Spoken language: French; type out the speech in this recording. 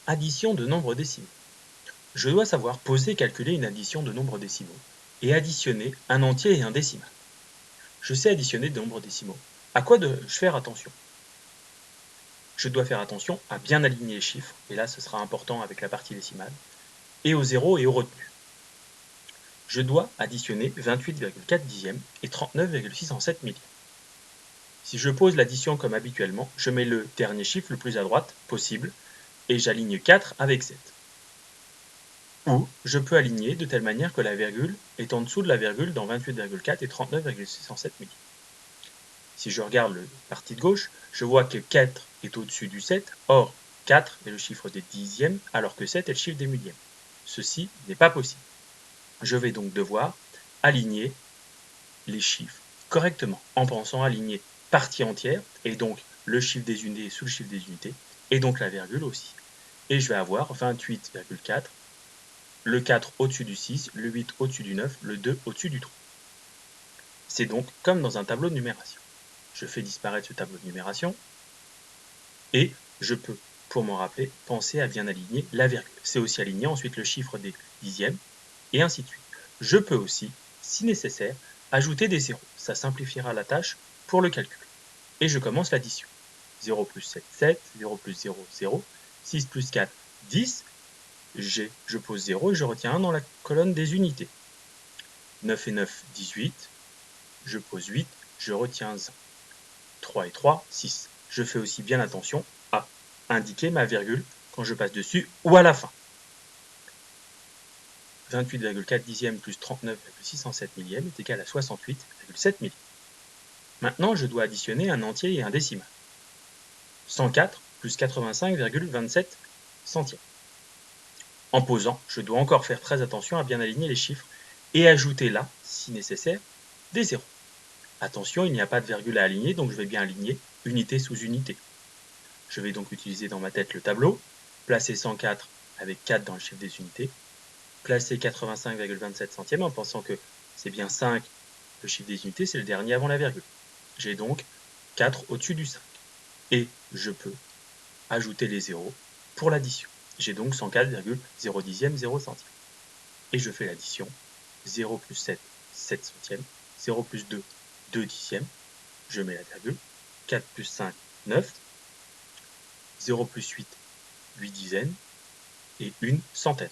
Addition de nombres décimaux. Je dois savoir poser et calculer une addition de nombres décimaux et additionner un entier et un décimal. Je sais additionner des nombres décimaux. À quoi dois-je faire attention? Je dois faire attention à bien aligner les chiffres, et là ce sera important avec la partie décimale, et aux zéros et aux retenues. Je dois additionner 28,4 dixièmes et 39,607 millièmes. Si je pose l'addition comme habituellement, je mets le dernier chiffre le plus à droite possible et j'aligne 4 avec 7. Ou je peux aligner de telle manière que la virgule est en dessous de la virgule dans 28,4 et 39,607 millièmes. Si je regarde la partie de gauche, je vois que 4 est au-dessus du 7, or 4 est le chiffre des dixièmes alors que 7 est le chiffre des millièmes. Ceci n'est pas possible. Je vais donc devoir aligner les chiffres correctement en pensant aligner partie entière et donc le chiffre des unités sous le chiffre des unités et donc la virgule aussi. Et je vais avoir 28,4, le 4 au-dessus du 6, le 8 au-dessus du 9, le 2 au-dessus du 3. C'est donc comme dans un tableau de numération. Je fais disparaître ce tableau de numération et je peux, pour m'en rappeler, penser à bien aligner la virgule. C'est aussi aligner ensuite le chiffre des dixièmes et ainsi de suite. Je peux aussi, si nécessaire, ajouter des zéros. Ça simplifiera la tâche pour le calcul. Et je commence l'addition. 0 plus 7, 7, 0 plus 0, 0, 6 plus 4, 10, je pose 0 et je retiens 1 dans la colonne des unités. 9 et 9, 18, je pose 8, je retiens 1. 3 et 3, 6. Je fais aussi bien attention à indiquer ma virgule quand je passe dessus ou à la fin. 28,4 dixièmes plus 39,607 millièmes est égal à 68,7 millièmes. Maintenant, je dois additionner un entier et un décimal. 104 plus 85,27 centièmes. En posant, je dois encore faire très attention à bien aligner les chiffres et ajouter là, si nécessaire, des zéros. Attention, il n'y a pas de virgule à aligner, donc je vais bien aligner unité sous unité. Je vais donc utiliser dans ma tête le tableau, placer 104 avec 4 dans le chiffre des unités, placer 85,27 centièmes en pensant que c'est bien 5, le chiffre des unités, c'est le dernier avant la virgule. J'ai donc 4 au-dessus du 5. Et je peux ajouter les zéros pour l'addition. J'ai donc 104,0 dixièmes 0 centièmes. Et je fais l'addition. 0 plus 7, 7 centièmes. 0 plus 2, 2 dixièmes. Je mets la virgule. 4 plus 5, 9. 0 plus 8, 8 dizaines. Et une centaine.